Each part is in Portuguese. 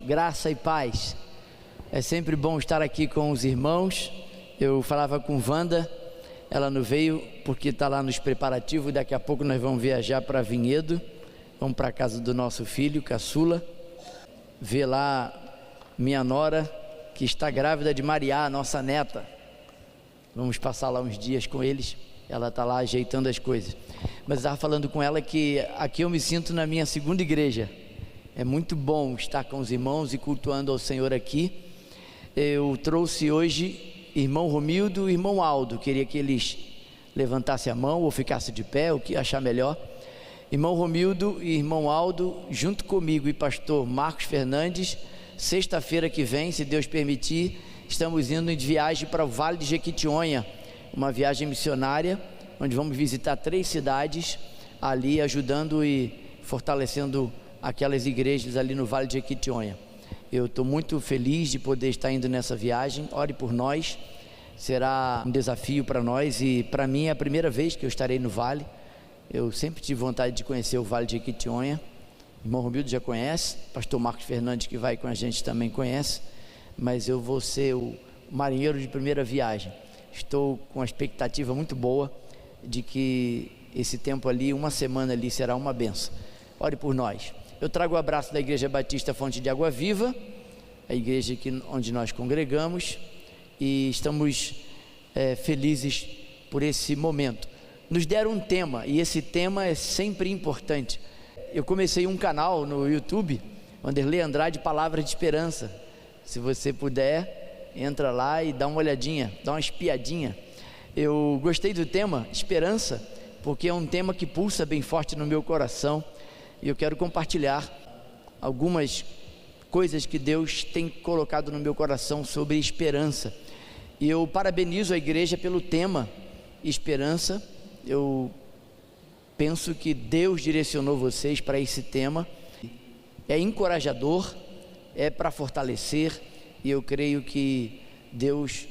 graça e paz. É sempre bom estar aqui com os irmãos. Eu falava com Wanda, ela não veio porque está lá nos preparativos. Daqui a pouco nós vamos viajar para Vinhedo, vamos para a casa do nosso filho, caçula, ver lá minha nora, que está grávida de Maria, nossa neta. Vamos passar lá uns dias com eles, ela está lá ajeitando as coisas. Mas eu estava falando com ela que aqui eu me sinto na minha segunda igreja. É muito bom estar com os irmãos e cultuando ao Senhor aqui. Eu trouxe hoje irmão Romildo e irmão Aldo. Queria que eles levantassem a mão ou ficassem de pé, o que achar melhor. Irmão Romildo e irmão Aldo, junto comigo e pastor Marcos Fernandes, sexta-feira que vem, se Deus permitir, estamos indo de viagem para o Vale de Jequitinhonha, uma viagem missionária, onde vamos visitar 3 cidades ali, ajudando e fortalecendo aquelas igrejas ali no Vale de Jequitinhonha. Eu estou muito feliz de poder estar indo nessa viagem. Ore por nós, será um desafio para nós, e para mim é a primeira vez que eu estarei no Vale. Eu sempre tive vontade de conhecer o Vale de Jequitinhonha. O irmão Romildo já conhece, pastor Marcos Fernandes, que vai com a gente, também conhece, mas eu vou ser o marinheiro de primeira viagem. Estou com uma expectativa muito boa de que esse tempo ali, uma semana ali, será uma bênção. Ore por nós. Eu trago o abraço da Igreja Batista Fonte de Água Viva, a igreja onde nós congregamos, e estamos felizes por esse momento. Nos deram um tema, e esse tema é sempre importante. Eu comecei um canal no YouTube, Wanderley Andrade, Palavras de Esperança. Se você puder, entra lá e dá uma olhadinha, dá uma espiadinha. Eu gostei do tema esperança, porque é um tema que pulsa bem forte no meu coração, e eu quero compartilhar algumas coisas que Deus tem colocado no meu coração sobre esperança. E eu parabenizo a igreja pelo tema esperança. Eu penso que Deus direcionou vocês para esse tema. É encorajador, é para fortalecer, e eu creio que Deus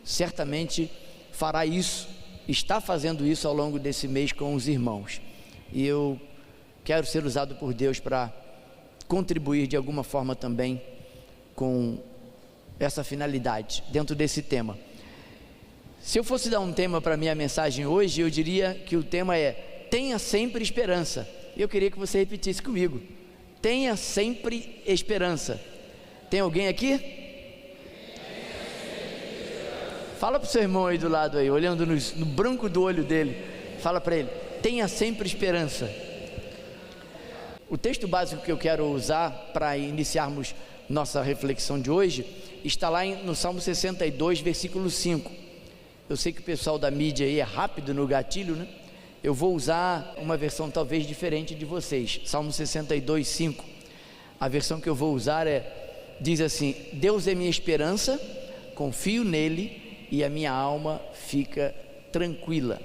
certamente fará isso, está fazendo isso ao longo desse mês com os irmãos. E eu quero ser usado por Deus para contribuir de alguma forma também com essa finalidade, dentro desse tema. Se eu fosse dar um tema para a minha mensagem hoje, eu diria que o tema é: tenha sempre esperança. Eu queria que você repetisse comigo: tenha sempre esperança. Tem alguém aqui? Fala para o seu irmão aí do lado, aí, olhando no branco do olho dele. Fala para ele: tenha sempre esperança. O texto básico que eu quero usar para iniciarmos nossa reflexão de hoje está lá no Salmo 62, versículo 5. Eu sei que o pessoal da mídia aí é rápido no gatilho, né? Eu vou usar uma versão talvez diferente de vocês. Salmo 62, 5. A versão que eu vou usar diz assim: Deus é minha esperança, confio nele e a minha alma fica tranquila.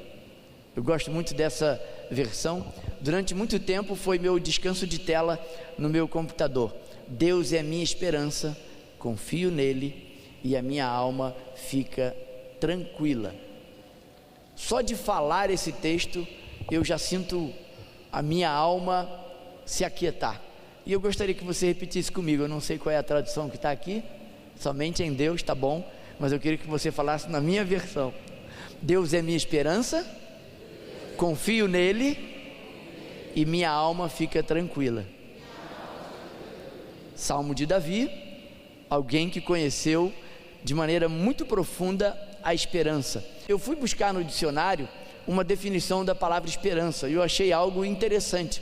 Eu gosto muito dessa versão. Durante muito tempo foi meu descanso de tela no meu computador. Deus é minha esperança, confio nele e a minha alma fica tranquila. Só de falar esse texto eu já sinto a minha alma se aquietar. E eu gostaria que você repetisse comigo. Eu não sei qual é a tradução que está aqui, somente em Deus, tá bom, mas eu queria que você falasse na minha versão. Deus é minha esperança, confio nele e minha alma fica tranquila. Salmo de Davi, alguém que conheceu de maneira muito profunda a esperança. Eu fui buscar no dicionário uma definição da palavra esperança e eu achei algo interessante.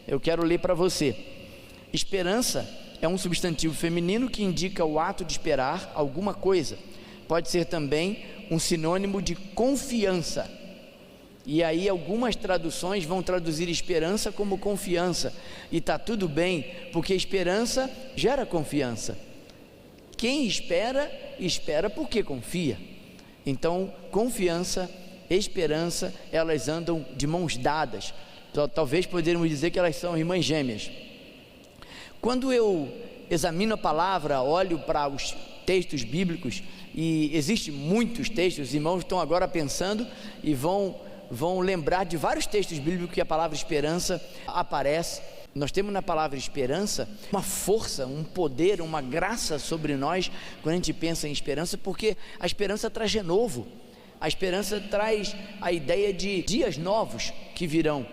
Eu quero ler para você. Esperança é um substantivo feminino que indica o ato de esperar alguma coisa. Pode ser também um sinônimo de confiança. E aí algumas traduções vão traduzir esperança como confiança, e está tudo bem, porque esperança gera confiança. Quem espera, espera porque confia. Então confiança, esperança, elas andam de mãos dadas. Talvez poderíamos dizer que elas são irmãs gêmeas. Quando eu examino a palavra, olho para os textos bíblicos, e existem muitos textos, os irmãos estão agora pensando e vão lembrar de vários textos bíblicos que a palavra esperança aparece. Nós temos na palavra esperança uma força, um poder, uma graça sobre nós quando a gente pensa em esperança, porque a esperança traz renovo, a esperança traz a ideia de dias novos que virão.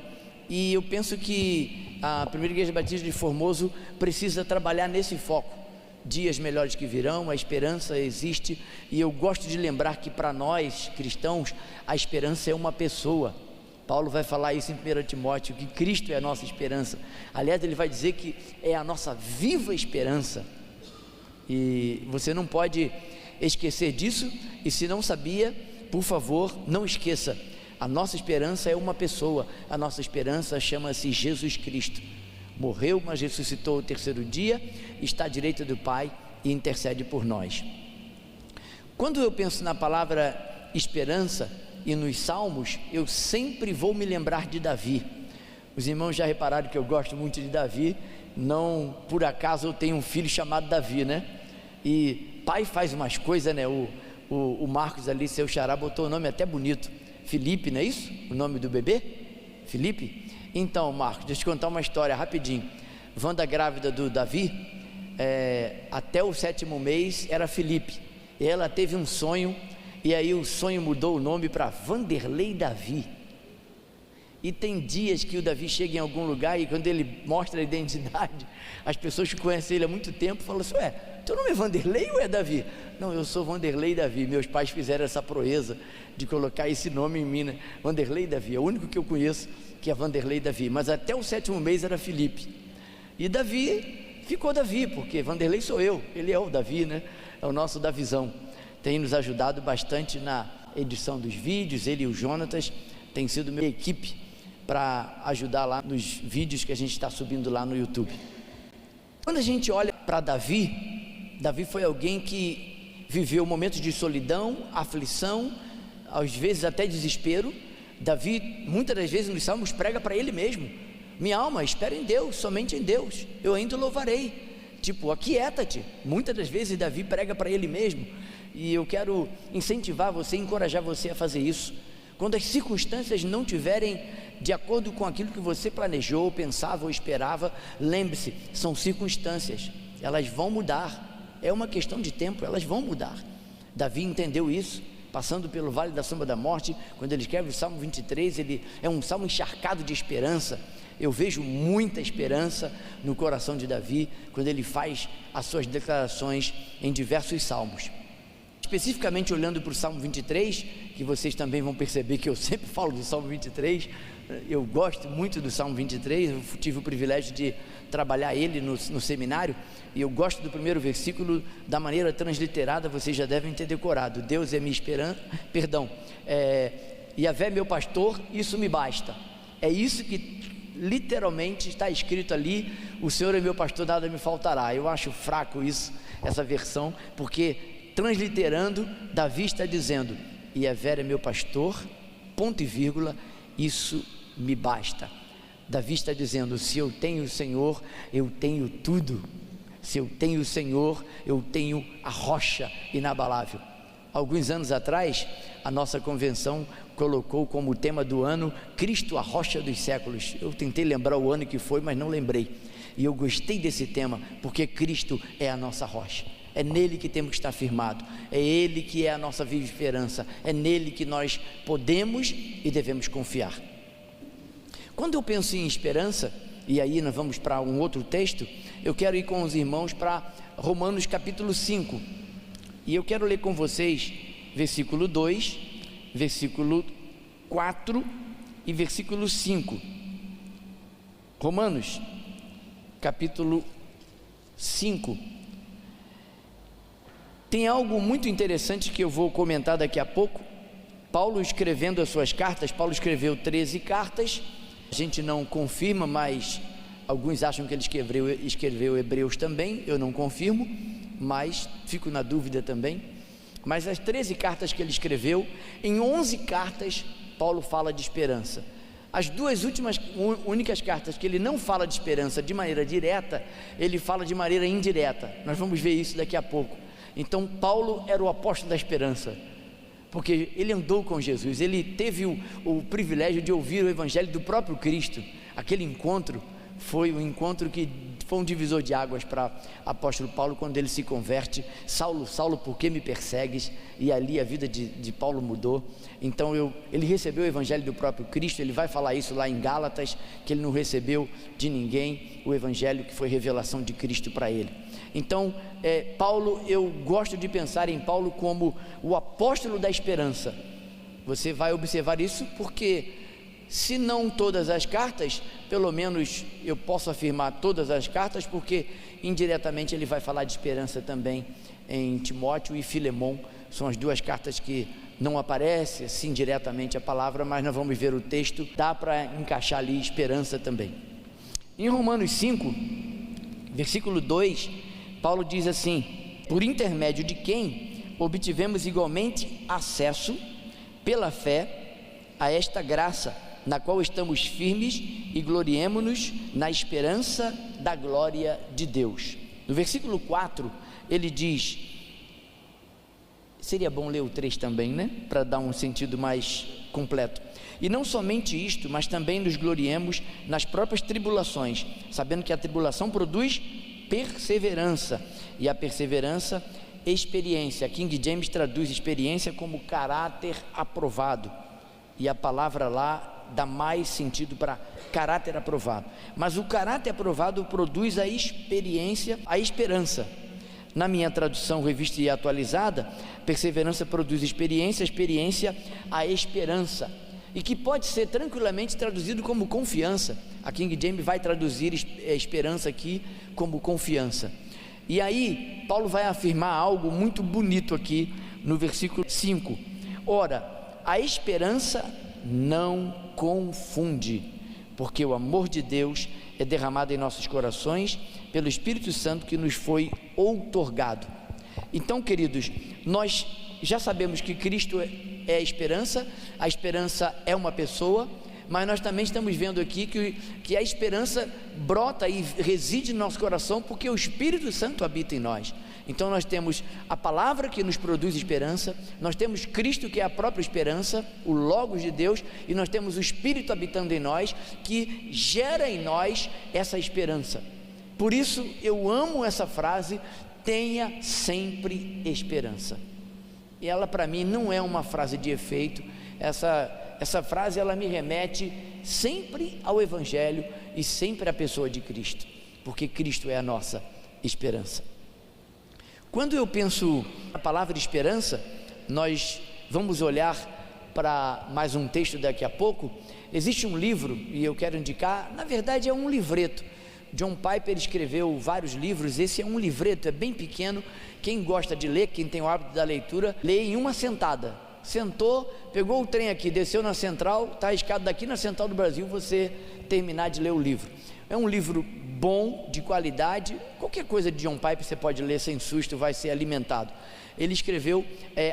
E eu penso que a Primeira Igreja Batista de Formoso precisa trabalhar nesse foco. Dias melhores que virão, a esperança existe, e eu gosto de lembrar que para nós cristãos a esperança é uma pessoa. Paulo vai falar isso em 1 Timóteo, que Cristo é a nossa esperança. Aliás, ele vai dizer que é a nossa viva esperança, e você não pode esquecer disso. E se não sabia, por favor, não esqueça. A nossa esperança é uma pessoa, a nossa esperança chama-se Jesus Cristo. Morreu, mas ressuscitou ao terceiro dia, está à direita do Pai e intercede por nós. Quando eu penso na palavra esperança e nos Salmos, eu sempre vou me lembrar de Davi. Os irmãos já repararam que eu gosto muito de Davi, não por acaso eu tenho um filho chamado Davi, né? E pai faz umas coisas, né? O Marcos ali, seu xará, botou o nome até bonito, Felipe, não é isso? O nome do bebê? Felipe? Então, Marcos, deixa eu te contar uma história rapidinho. Wanda, grávida do Davi, até o 7º mês era Felipe, e ela teve um sonho, e aí o sonho mudou o nome para Vanderlei Davi. E tem dias que o Davi chega em algum lugar, e quando ele mostra a identidade, as pessoas que conhecem ele há muito tempo falam assim: ué, teu nome é Vanderlei ou é Davi? Não, eu sou Vanderlei Davi. Meus pais fizeram essa proeza de colocar esse nome em mim, né? Vanderlei Davi, é o único que eu conheço que é Vanderlei Davi, mas até o 7º mês era Felipe. E Davi ficou Davi, porque Vanderlei sou eu, ele é o Davi, né? É o nosso Davizão. Tem nos ajudado bastante na edição dos vídeos, ele e o Jonatas têm sido minha equipe para ajudar lá nos vídeos que a gente está subindo lá no YouTube. Quando a gente olha para Davi, Davi foi alguém que viveu momentos de solidão, aflição, às vezes até desespero. Davi, muitas das vezes nos Salmos, prega para ele mesmo: minha alma, espera em Deus, somente em Deus, eu ainda o louvarei. Tipo, aquieta-te. Muitas das vezes Davi prega para ele mesmo, e eu quero incentivar você, encorajar você a fazer isso. Quando as circunstâncias não tiverem de acordo com aquilo que você planejou, pensava ou esperava, lembre-se, são circunstâncias, elas vão mudar, é uma questão de tempo, elas vão mudar. Davi entendeu isso, passando pelo vale da sombra da morte. Quando ele escreve o Salmo 23, ele é um salmo encharcado de esperança. Eu vejo muita esperança no coração de Davi, quando ele faz as suas declarações em diversos salmos. Especificamente olhando para o Salmo 23, que vocês também vão perceber que eu sempre falo do Salmo 23, eu gosto muito do Salmo 23, eu tive o privilégio de trabalhar ele no seminário, e eu gosto do primeiro versículo, da maneira transliterada, vocês já devem ter decorado: Deus é minha esperança, Yahvé é meu pastor, isso me basta. É isso que literalmente está escrito ali: o Senhor é meu pastor, nada me faltará. Eu acho fraco isso, essa versão, porque transliterando, Davi está dizendo: Yahvé é meu pastor, ponto e vírgula, isso me basta. Davi está dizendo: se eu tenho o Senhor, eu tenho tudo. Se eu tenho o Senhor, eu tenho a rocha inabalável. Alguns anos atrás, a nossa convenção colocou como tema do ano Cristo, a rocha dos séculos. Eu tentei lembrar o ano que foi, mas não lembrei. E eu gostei desse tema, porque Cristo é a nossa rocha. É nele que temos que estar firmado, é ele que é a nossa viva esperança, é nele que nós podemos e devemos confiar. Quando eu penso em esperança, e aí nós vamos para um outro texto, eu quero ir com os irmãos para Romanos capítulo 5, e eu quero ler com vocês versículo 2, versículo 4 e versículo 5. Romanos capítulo 5. Tem algo muito interessante que eu vou comentar daqui a pouco. Paulo escrevendo as suas cartas, Paulo escreveu 13 cartas, a gente não confirma, mas alguns acham que ele escreveu Hebreus também, eu não confirmo, mas fico na dúvida também. Mas as 13 cartas que ele escreveu, em 11 cartas, Paulo fala de esperança. As duas únicas cartas que ele não fala de esperança de maneira direta, ele fala de maneira indireta. Nós vamos ver isso daqui a pouco. Então Paulo era o apóstolo da esperança, porque ele andou com Jesus, ele teve o privilégio de ouvir o evangelho do próprio Cristo, aquele encontro foi um encontro que foi um divisor de águas para apóstolo Paulo, quando ele se converte. Saulo, Saulo, por que me persegues? E ali a vida de Paulo mudou. Então ele recebeu o evangelho do próprio Cristo. Ele vai falar isso lá em Gálatas, que ele não recebeu de ninguém o evangelho, que foi revelação de Cristo para ele. Então Paulo, eu gosto de pensar em Paulo como o apóstolo da esperança. Você vai observar isso porque, se não todas as cartas, pelo menos eu posso afirmar todas as cartas, porque indiretamente ele vai falar de esperança também em Timóteo e Filemon. São as duas cartas que não aparece assim diretamente a palavra, mas nós vamos ver o texto, dá para encaixar ali esperança também. Em Romanos 5, versículo 2, Paulo diz assim: por intermédio de quem obtivemos igualmente acesso pela fé a esta graça, na qual estamos firmes e gloriemo-nos na esperança da glória de Deus. No versículo 4, ele diz, seria bom ler o 3 também, né? Para dar um sentido mais completo. E não somente isto, mas também nos gloriemos nas próprias tribulações, sabendo que a tribulação produz perseverança, e a perseverança, experiência. A King James traduz experiência como caráter aprovado, e a palavra lá dá mais sentido para caráter aprovado. Mas o caráter aprovado produz a experiência, a esperança. Na minha tradução revista e atualizada, perseverança produz experiência, experiência a esperança, e que pode ser tranquilamente traduzido como confiança. A King James vai traduzir esperança aqui como confiança. E aí Paulo vai afirmar algo muito bonito aqui no versículo 5. Ora, a esperança não confunde, porque o amor de Deus é derramado em nossos corações pelo Espírito Santo que nos foi outorgado. Então, queridos, nós já sabemos que Cristo é a esperança é uma pessoa, mas nós também estamos vendo aqui que a esperança brota e reside no nosso coração porque o Espírito Santo habita em nós. Então nós temos a palavra que nos produz esperança, nós temos Cristo que é a própria esperança, o Logos de Deus, e nós temos o Espírito habitando em nós, que gera em nós essa esperança. Por isso eu amo essa frase, tenha sempre esperança. E ela para mim não é uma frase de efeito, essa frase ela me remete sempre ao Evangelho e sempre à pessoa de Cristo, porque Cristo é a nossa esperança. Quando eu penso na palavra esperança, nós vamos olhar para mais um texto daqui a pouco. Existe um livro, e eu quero indicar, na verdade é um livreto. John Piper escreveu vários livros, esse é um livreto, é bem pequeno. Quem gosta de ler, quem tem o hábito da leitura, lê em uma sentada. Sentou, pegou o trem aqui, desceu na central, está a escada daqui na Central do Brasil, você terminar de ler o livro. É um livro bom, de qualidade. Qualquer coisa de John Piper você pode ler sem susto, vai ser alimentado. Ele escreveu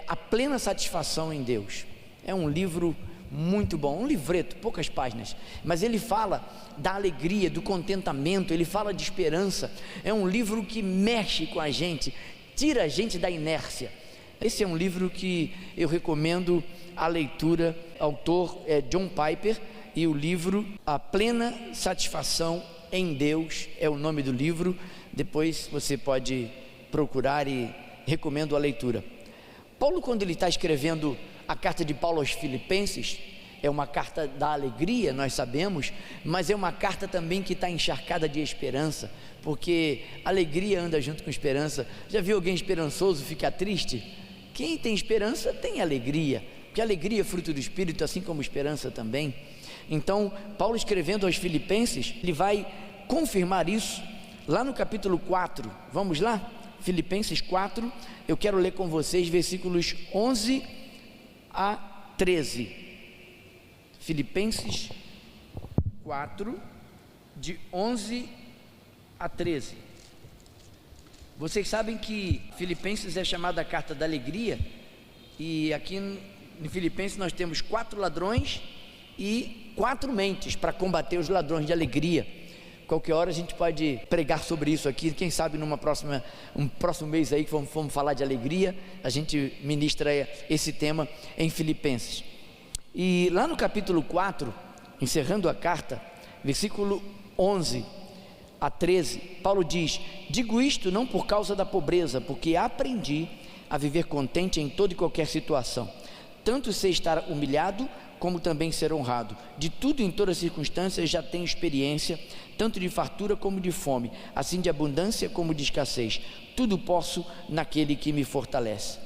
A Plena Satisfação em Deus. É um livro muito bom, um livreto, poucas páginas, mas ele fala da alegria, do contentamento, ele fala de esperança. É um livro que mexe com a gente, tira a gente da inércia. Esse é um livro que eu recomendo a leitura. Autor é John Piper, e o livro A Plena Satisfação em Deus é o nome do livro. Depois você pode procurar, e recomendo a leitura. Paulo, quando ele está escrevendo a carta de Paulo aos Filipenses, é uma carta da alegria, nós sabemos, mas é uma carta também que está encharcada de esperança, porque alegria anda junto com esperança. Já viu alguém esperançoso ficar triste? Quem tem esperança tem alegria, porque alegria é fruto do Espírito, assim como esperança também. Então Paulo, escrevendo aos Filipenses, ele vai confirmar isso lá no capítulo 4, vamos lá? Filipenses 4, eu quero ler com vocês versículos 11 a 13, Filipenses 4, de 11 a 13, vocês sabem que Filipenses é chamada a carta da alegria, e aqui em Filipenses nós temos 4 ladrões e 4 mentes para combater os ladrões de alegria. Qualquer hora a gente pode pregar sobre isso aqui, quem sabe um próximo mês aí que vamos falar de alegria, a gente ministra esse tema em Filipenses. E lá no capítulo 4, encerrando a carta, versículo 11 a 13, Paulo diz: digo isto não por causa da pobreza, porque aprendi a viver contente em toda e qualquer situação, tanto sei estar humilhado, como também ser honrado. De tudo em todas as circunstâncias já tenho experiência, tanto de fartura como de fome, assim de abundância como de escassez. Tudo posso naquele que me fortalece.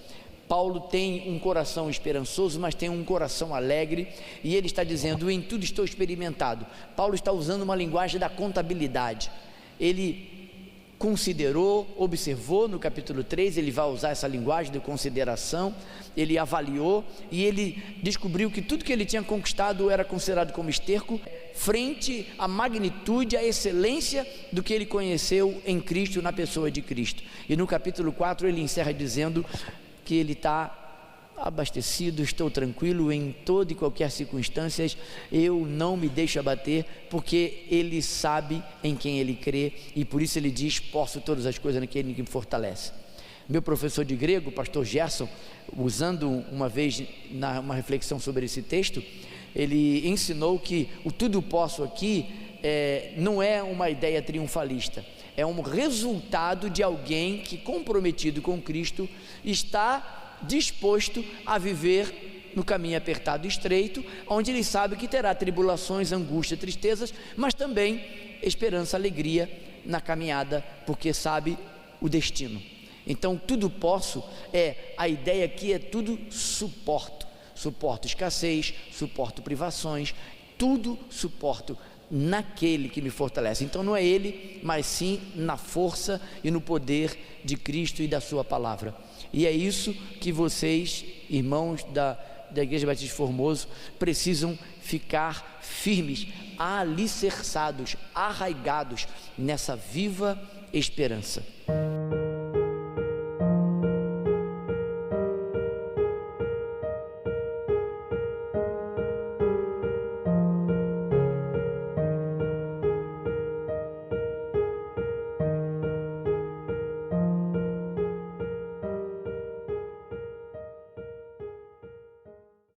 Paulo tem um coração esperançoso, mas tem um coração alegre, e ele está dizendo: em tudo estou experimentado. Paulo está usando uma linguagem da contabilidade. Ele considerou, observou no capítulo 3, ele vai usar essa linguagem de consideração, ele avaliou e ele descobriu que tudo que ele tinha conquistado era considerado como esterco, frente à magnitude, à excelência do que ele conheceu em Cristo, na pessoa de Cristo. E no capítulo 4 ele encerra dizendo que ele está abastecido, estou tranquilo em toda e qualquer circunstância, eu não me deixo abater, porque ele sabe em quem ele crê, e por isso ele diz: posso todas as coisas naquele que me fortalece. Meu professor de grego, o pastor Gerson, usando uma vez uma reflexão sobre esse texto, ele ensinou que o tudo posso aqui não é uma ideia triunfalista, é um resultado de alguém que, comprometido com Cristo, está disposto a viver no caminho apertado e estreito, onde ele sabe que terá tribulações, angústia, tristezas, mas também esperança, alegria na caminhada, porque sabe o destino. Então tudo posso, a ideia aqui é tudo suporto escassez, suporto privações, tudo suporto naquele que me fortalece. Então não é ele, mas sim na força e no poder de Cristo e da sua palavra. E é isso que vocês, irmãos da Igreja Batista Formoso, precisam ficar firmes, alicerçados, arraigados nessa viva esperança.